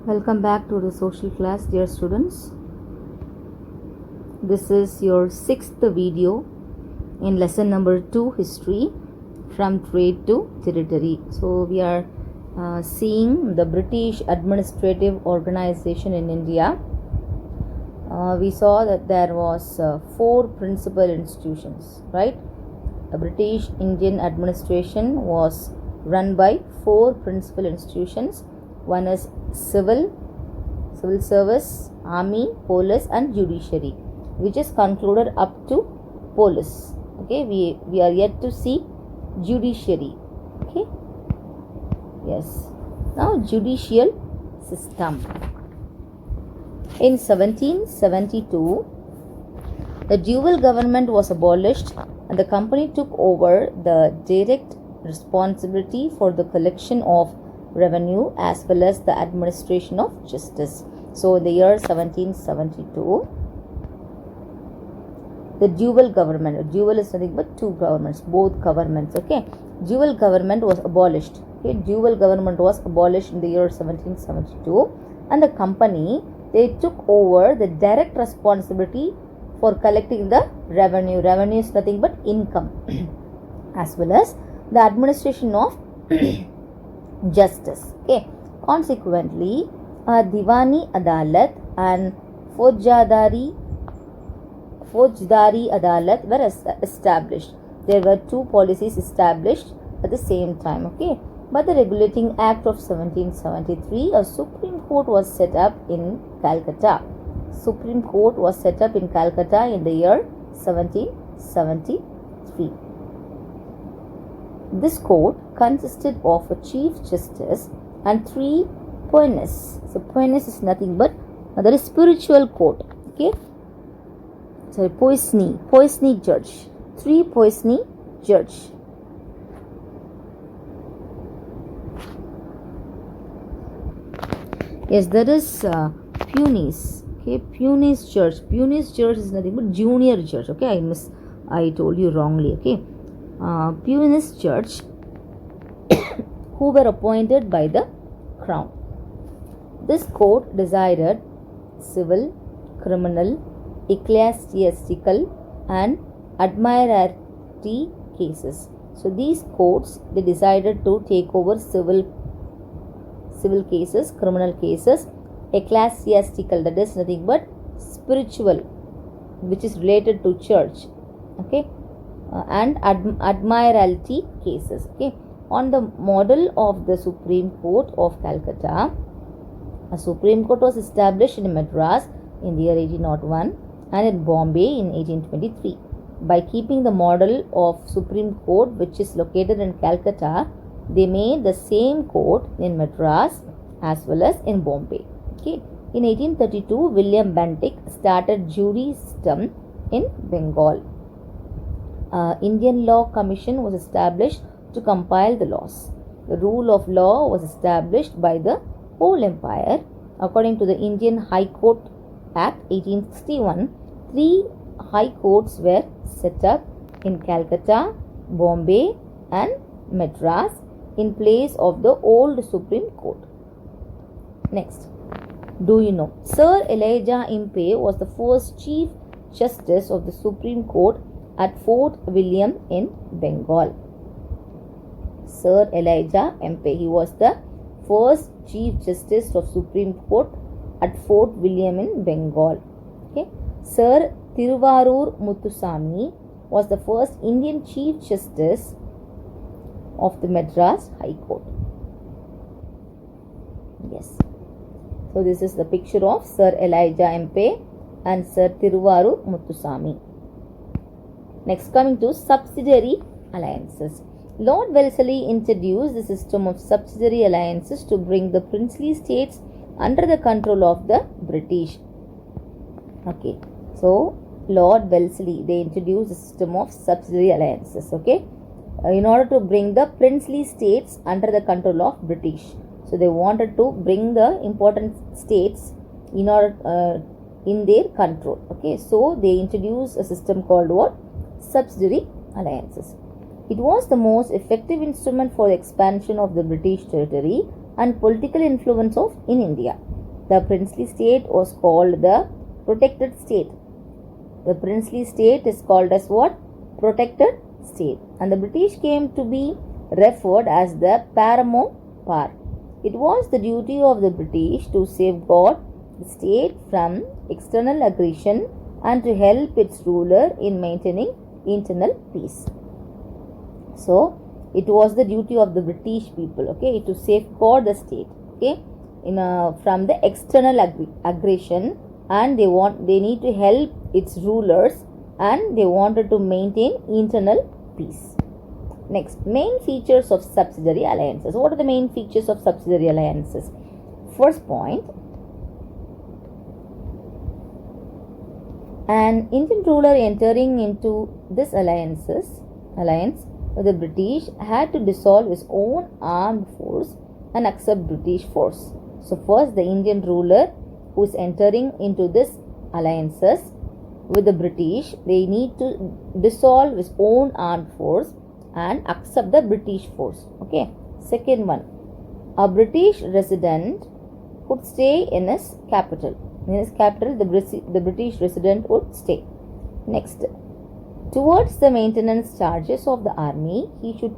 Welcome back to the social class, dear students. This is your sixth video in lesson number 2, history from trade to territory. So we are seeing the British administrative organization in India. We saw that there was 4 principal institutions, right? The British Indian administration was run by 4 principal institutions. One is civil service, army, police and judiciary, which is concluded up to police. Okay, we are yet to see judiciary. Okay, yes. Now judicial system. In 1772, the dual government was abolished and the company took over the direct responsibility for the collection of revenue as well as the administration of justice. So in the year 1772, the dual government, dual is nothing but 2 governments, both governments, okay. Dual government was abolished. Okay, dual government was abolished in the year 1772 and the company, they took over the direct responsibility for collecting the revenue. Revenue is nothing but income as well as the administration of justice. Okay. Consequently, Diwani Adalat and Faujdari Adalat were established. There were 2 policies established at the same time. Okay. By the Regulating Act of 1773, a Supreme Court was set up in Calcutta. Supreme Court was set up in Calcutta in the year 1773. This court consisted of a Chief Justice and 3 poines. So poines is nothing but another spiritual court. Okay. Sorry, poisni judge. 3 poisni judge. Yes, there is Punis. Okay, Punis Church. Punis Church is nothing but junior church. Okay, I told you wrongly. Okay, Punis Church, who were appointed by the crown. This court decided civil, criminal, ecclesiastical, and admiralty cases. So these courts, they decided to take over civil cases, criminal cases, ecclesiastical, that is nothing but spiritual, which is related to church, okay, and admiralty cases. Okay, on the model of the Supreme Court of Calcutta, a Supreme Court was established in Madras in the year 1801 and in Bombay in 1823. By keeping the model of Supreme Court, which is located in Calcutta, they made the same court in Madras as well as in Bombay. Okay. In 1832, William Bentinck started jury system in Bengal. Indian Law Commission was established to compile the laws. The rule of law was established by the whole empire. According to the Indian High Court Act 1861, 3 high courts were set up in Calcutta, Bombay and Madras in place of the old Supreme Court. Next, do you know Sir Elijah Impey was the first Chief Justice of the Supreme Court at Fort William in Bengal. Sir Elijah Impey, he was the first Chief Justice of Supreme Court at Fort William in Bengal. Okay. Sir Thiruvarur Muthuswamy was the first Indian Chief Justice of the Madras High Court. Yes. So this is the picture of Sir Elijah Impey and Sir Thiruvarur Muthuswamy. Next, coming to subsidiary alliances. Lord Wellesley introduced the system of subsidiary alliances to bring the princely states under the control of the British. Okay. So Lord Wellesley, they introduced the system of subsidiary alliances. Okay. In order to bring the princely states under the control of British. So they wanted to bring the important states in order in their control. Okay, so they introduced a system called what? Subsidiary alliances. It was the most effective instrument for the expansion of the British territory and political influence in India. the princely state was called the protected state. The princely state is called as what? Protected state. And the British came to be referred as the paramount power. It was the duty of the British to safeguard the state from external aggression and to help its ruler in maintaining internal peace. So, it was the duty of the British people, okay, to safeguard the state, okay, from the external aggression, and they need to help its rulers, and they wanted to maintain internal peace. Next, main features of subsidiary alliances. What are the main features of subsidiary alliances? First point, an Indian ruler entering into this alliance with the British had to dissolve his own armed force and accept British force. So first, the Indian ruler who is entering into this alliances with the British, they need to dissolve his own armed force and accept the British force. Okay. Second one, a British resident could stay in his capital. In his capital, the British resident would stay. Next, towards the maintenance charges of the army, he should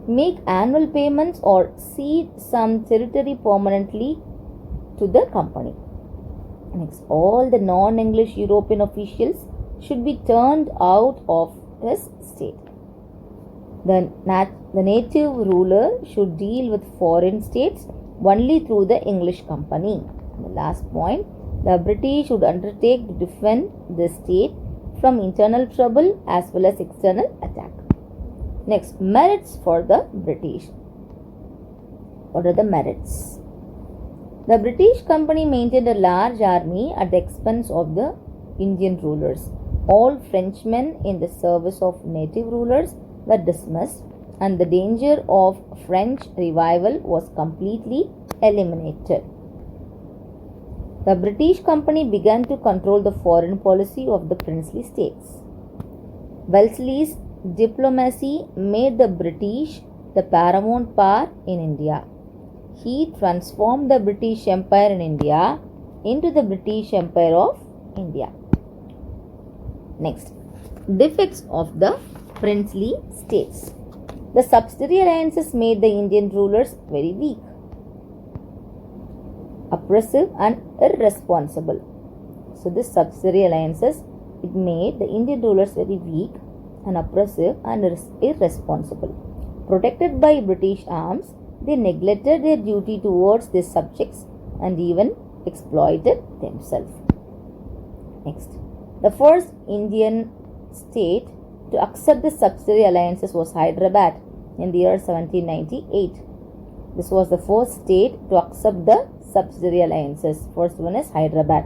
make annual payments or cede some territory permanently to the company. Next, all the non-English European officials should be turned out of his state. The native ruler should deal with foreign states only through the English company. And the last point, the British should undertake to defend the state from internal trouble as well as external attack. Next, merits for the British. What are the merits? The British company maintained a large army at the expense of the Indian rulers. All Frenchmen in the service of native rulers were dismissed, and the danger of French revival was completely eliminated. The British company began to control the foreign policy of the princely states. Wellesley's diplomacy made the British the paramount power in India. He transformed the British Empire in India into the British Empire of India. Next, defects of the princely states. The subsidiary alliances made the Indian rulers very weak, oppressive and irresponsible. So this subsidiary alliances, it made the Indian rulers very weak and oppressive and irresponsible. Protected by British arms, they neglected their duty towards their subjects and even exploited themselves. Next, the first Indian state to accept the subsidiary alliances was Hyderabad in the year 1798. This was the first state to accept the subsidiary alliances. First one is Hyderabad.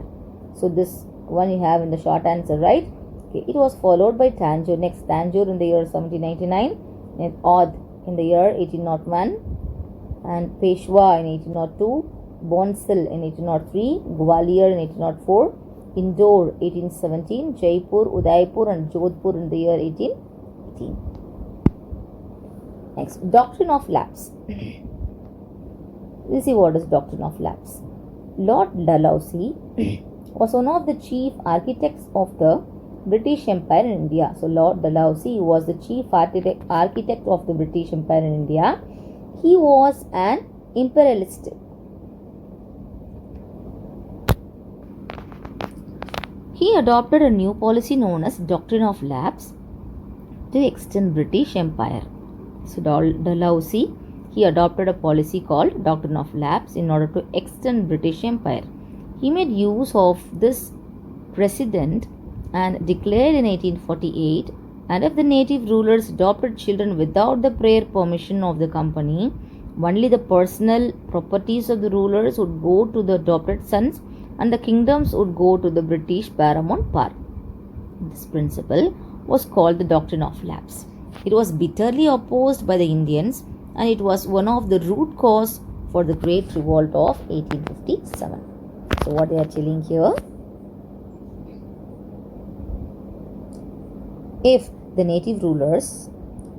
So this one you have in the short answer, right? Okay. It was followed by Tanjore. Next, Tanjore in the year 1799, and Oudh in the year 1801, and Peshwa in 1802, Bonsal in 1803, Gwalior in 1804, Indore 1817, Jaipur, Udaipur and Jodhpur in the year 1818. Next, doctrine of lapse. We'll see what is doctrine of lapse. Lord Dalhousie was one of the chief architects of the British Empire in India. So Lord Dalhousie was the chief architect of the British Empire in India. He was an imperialist. He adopted a new policy known as doctrine of lapse to extend British Empire. So Dalhousie, he adopted a policy called doctrine of lapse in order to extend British Empire. He made use of this precedent and declared in 1848, and if the native rulers adopted children without the prior permission of the company, only the personal properties of the rulers would go to the adopted sons and the kingdoms would go to the British paramount power. This principle was called the doctrine of lapse. It was bitterly opposed by the Indians, and it was one of the root cause for the Great Revolt of 1857. So what they are telling here, if the native rulers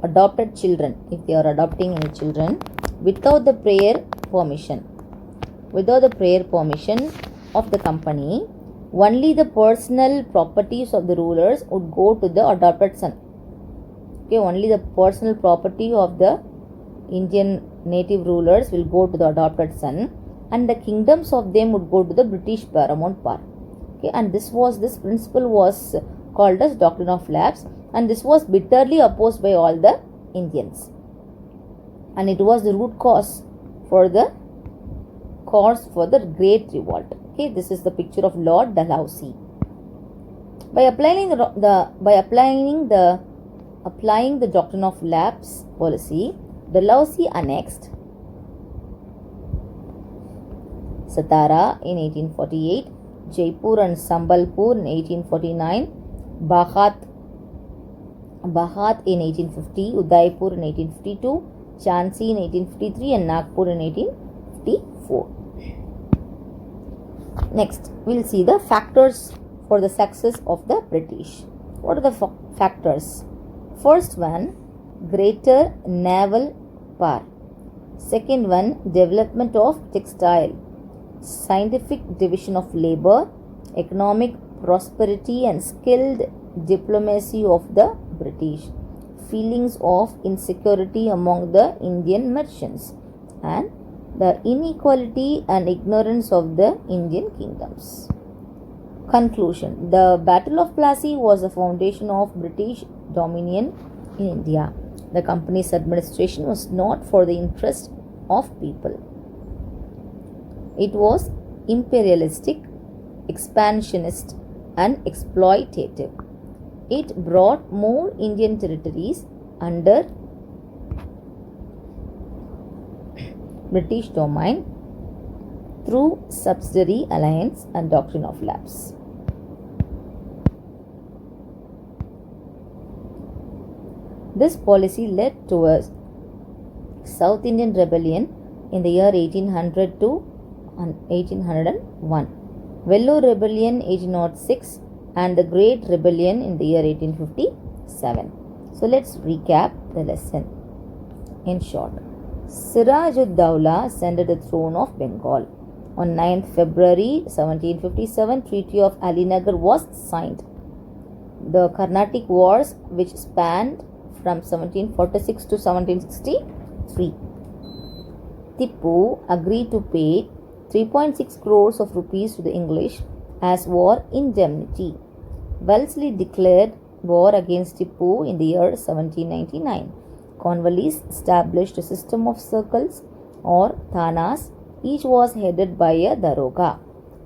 adopted children, if they are adopting any children without the prior permission, of the company, only the personal properties of the rulers would go to the adopted son. Okay, only the personal property of the Indian native rulers will go to the adopted son, and the kingdoms of them would go to the British paramount power. Okay, and this principle was called as doctrine of lapse, and this was bitterly opposed by all the Indians, and it was the root cause for the Great Revolt. Okay, this is the picture of Lord Dalhousie. By applying the doctrine of lapse policy, Dalhousie annexed Satara in 1848, Jaipur and Sambalpur in 1849, Bahat in 1850, Udaipur in 1852, Jhansi in 1853, and Nagpur in 1854. Next, we will see the factors for the success of the British. What are the factors? First one, greater naval power. Second one, development of textile, scientific division of labor, economic prosperity and skilled diplomacy of the British, feelings of insecurity among the Indian merchants, and the inequality and ignorance of the Indian kingdoms. Conclusion. The Battle of Plassey was the foundation of British dominion in India. The company's administration was not for the interest of people. It was imperialistic, expansionist, and exploitative. It brought more Indian territories under British domain through subsidiary alliance and doctrine of lapse. This policy led to a South Indian rebellion in the year 1800 to 1801, Vellore rebellion 1806, and the Great Rebellion in the year 1857. So let's recap the lesson in short. Siraj-ud-Dawla ascended the throne of Bengal. On 9th February 1757, Treaty of Alinagar was signed. The Carnatic Wars, which spanned from 1746 to 1763. Tipu agreed to pay 3.6 crores of rupees to the English as war indemnity. Wellesley declared war against Tipu in the year 1799. Cornwallis established a system of circles or thanas. Each was headed by a daroga.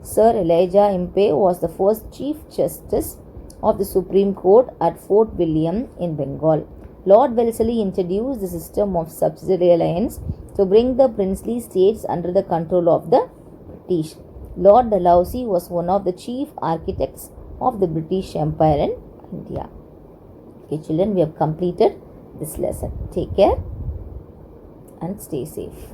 Sir Elijah Impey was the first Chief Justice of the Supreme Court at Fort William in Bengal. Lord Wellesley introduced the system of subsidiary alliance to bring the princely states under the control of the British. Lord Dalhousie was one of the chief architects of the British Empire in India. Okay, children, we have completed this lesson. Take care and stay safe.